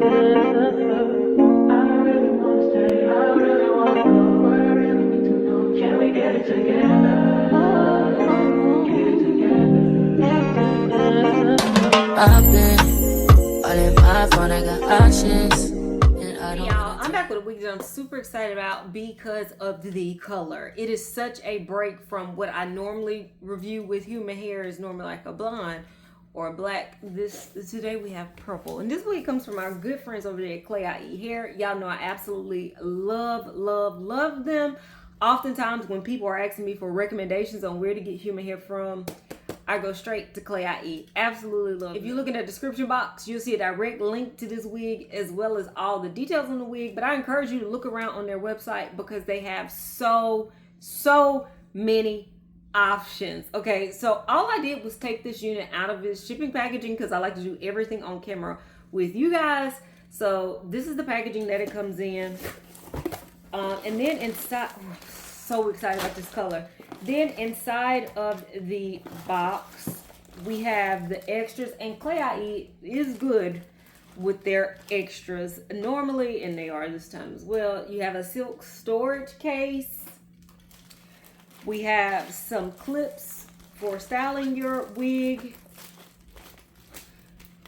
I've been all in my phone, I got options. Y'all, I'm back with a wig that I'm super excited about because of the color. It is such a break from what I normally review with human hair. Is normally like a blonde or a black. Today we have purple, and this wig comes from our good friends over there at Klaiyihair. Y'all know I absolutely love them. Oftentimes when people are asking me for recommendations on where to get human hair from, I go straight to Klaiyihair. Absolutely love it. If you look in the description box, you'll see a direct link to this wig as well as all the details on the wig. But I encourage you to look around on their website because they have so many options. Okay, so all I did was take this unit out of its shipping packaging because I like to do everything on camera with you guys. So this is the packaging that it comes in. And then inside, so excited about this color. Then inside of the box, we have the extras, and Klaiyihair is good with their extras normally, and they are this time as well. You have a silk storage case. We have some clips for styling your wig.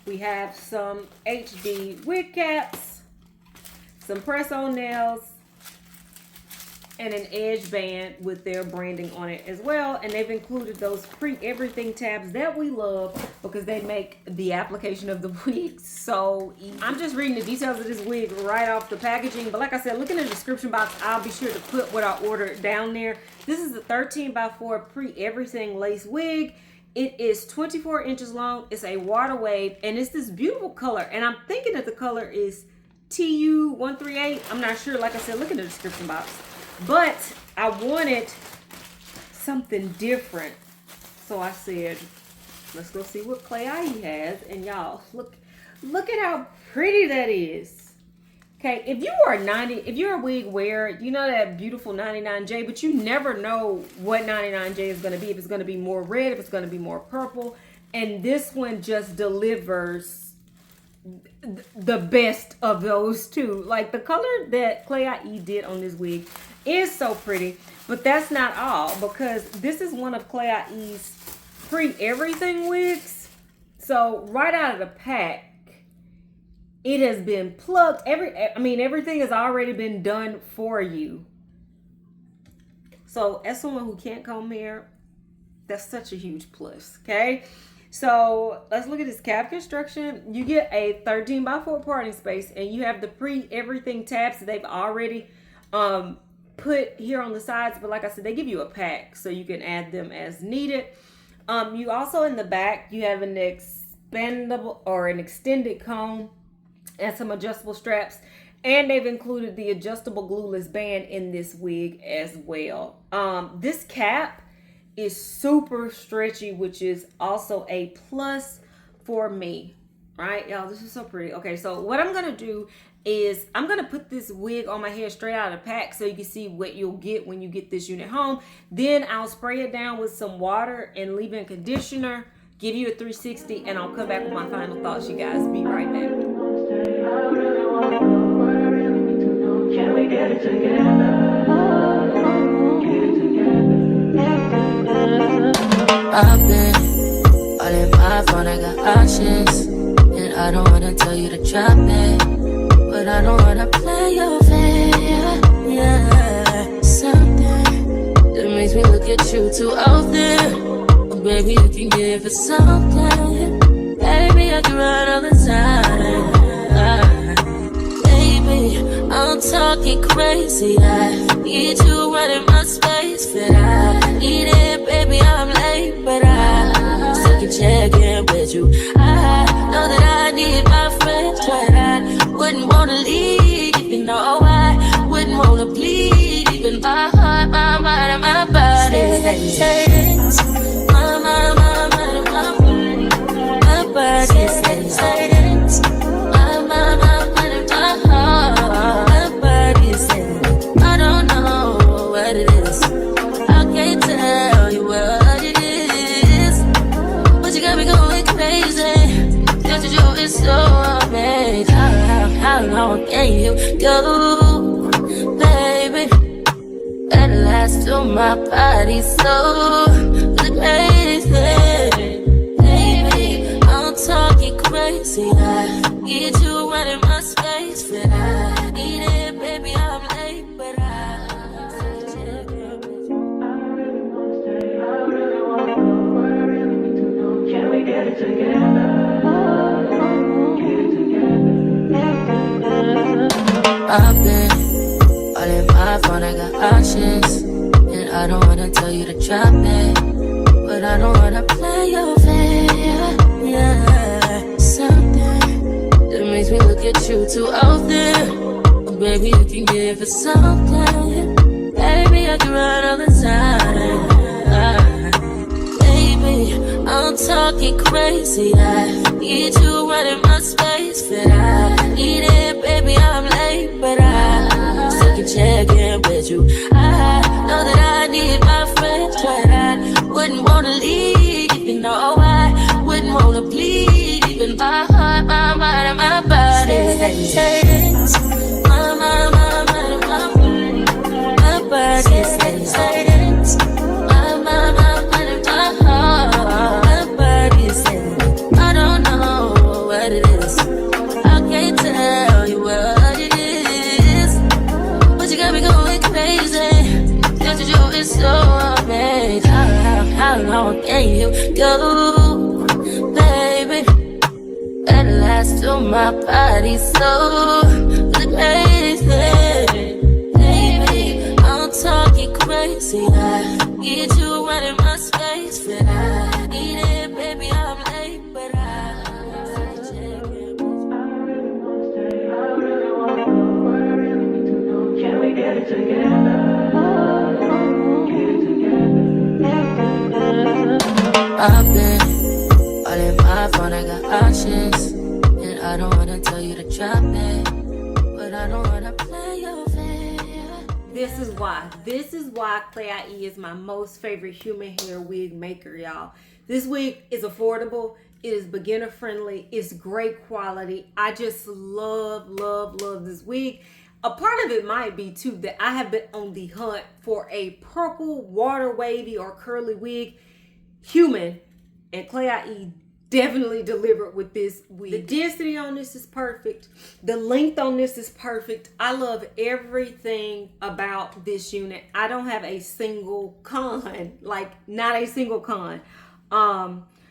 We have some HD wig caps, some press-on nails, and an edge band with their branding on it as well. And they've included those pre-everything tabs that we love because they make the application of the wig so easy. I'm just reading the details of this wig right off the packaging, but like I said, look in the description box. I'll be sure to put what I ordered down there. This is a 13x4 pre-everything lace wig. It is 24 inches long. It's a water wave, and it's this beautiful color, and I'm thinking that the color is TU138. I'm not sure. Like I said, look in the description box. But I wanted something different, so I said, let's go see what Klaiyihair has. And y'all, look at how pretty that is. Okay, if you're a wig wearer, you know that beautiful 99J, but you never know what 99J is going to be. If it's going to be more red, if it's going to be more purple. And this one just delivers the best of those two. Like the color that Klaiyihair did on this wig is so pretty, but that's not all, because this is one of Klaiyihair's pre-everything wigs. So right out of the pack, it has been plucked. Everything has already been done for you. So as someone who can't comb hair, that's such a huge plus. Okay, so let's look at this cap construction. You get a 13x4 parting space, and you have the pre-everything tabs that they've already put here on the sides, but like I said, they give you a pack so you can add them as needed. You also, in the back, you have an expandable or an extended comb and some adjustable straps, and they've included the adjustable glueless band in this wig as well. This cap is super stretchy, which is also a plus for me, right, y'all? This is so pretty. Okay, so what I'm gonna do is I'm gonna put this wig on my hair straight out of the pack so you can see what you'll get when you get this unit home. Then I'll spray it down with some water and leave-in conditioner, give you a 360, and I'll come back with my final thoughts. You guys, be right back. Can we get it together? I've been all in my phone, I got options, and I don't wanna tell you to drop it, but I don't wanna play your fair. Yeah, something that makes me look at you too often. Oh, baby, you can give it something. Baby, I can run all the time. Baby, I'm talking crazy. I need you running my space, but I need it, baby. I'm late, but I still can check in with you. I know that I need my friends, but I wouldn't wanna leave. You know, I wouldn't wanna bleed. Even my heart, my mind, and my body. Say it. My mind, my mind, and my body. My body says it. My mind, my mind, and my heart. My body says I don't know what it is. I can't tell you what it is, but you got me going crazy. Just you is so amazing. long can you go, baby? Better last till my body's so crazy, baby. I'm talking crazy. I need you right in my space, but I need it, baby. I'm late, but can we get it together? I've been all in my phone, I got options, and I don't wanna tell you to drop it, but I don't wanna play your fair. Yeah, something that makes me look at you too often. Oh, baby, you can give it something. Baby, I can run all the time. Baby, I'm talking crazy. I need you right in my space, but I need it, baby. I'm late, but I still can check in with you. I know that I need my friends, but I wouldn't wanna leave. You know I wouldn't wanna bleed. Even my heart, my mind, and my body says, my mind, and my body. My body says, my mind, and my heart. My body says, I don't know what it is. I can't tell you what it is, but you got me going crazy. Just to do is so amazing. How long can you go, baby? Better last till my body's so crazy, baby. I'm talking crazy. I need you right in my space, but I need it, baby. I'm late, but can we get it together? I've been all in my phone, I got options, and I don't wanna tell you to drop it, but I don't wanna play your fair. This is why Klaiyihair is my most favorite human hair wig maker, y'all. This wig is affordable. It is beginner friendly. It's great quality. I just love this wig. A part of it might be too that I have been on the hunt for a purple water wavy or curly wig, human, and Klaiyihair definitely delivered with this wig. The density on this is perfect. The length on this is perfect. I love everything about this unit. I don't have a single con, like not a single con.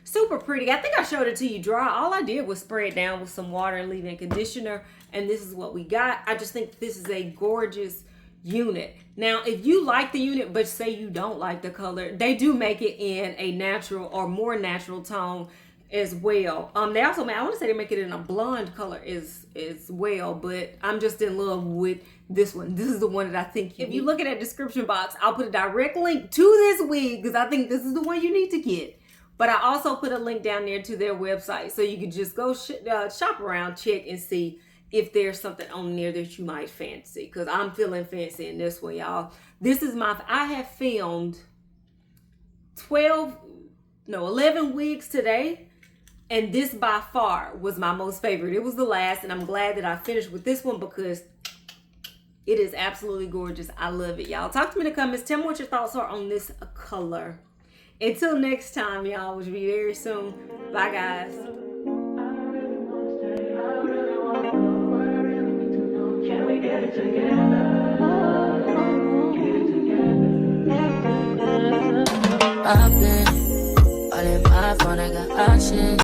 Super pretty. I think I showed it to you dry. All I did was spray it down with some water and leave-in conditioner, and this is what we got. I just think this is a gorgeous unit. Now, if you like the unit but say you don't like the color, they do make it in a natural or more natural tone as well. They also I want to say they make it in a blonde color as well, but I'm just in love with this one. This is the one that I think if you look at that description box, I'll put a direct link to this wig because I think this is the one you need to get. But I also put a link down there to their website, so you can just go shop around, check and see if there's something on there that you might fancy, because I'm feeling fancy in this one, y'all. This is I have filmed 11 wigs today, and this by far was my most favorite. It was the last, and I'm glad that I finished with this one because it is absolutely gorgeous. I love it, y'all. Talk to me in the comments. Tell me what your thoughts are on this color. Until next time, y'all, which will be very soon. Bye, guys. Can we get it together? I've been all in my phone, I got options.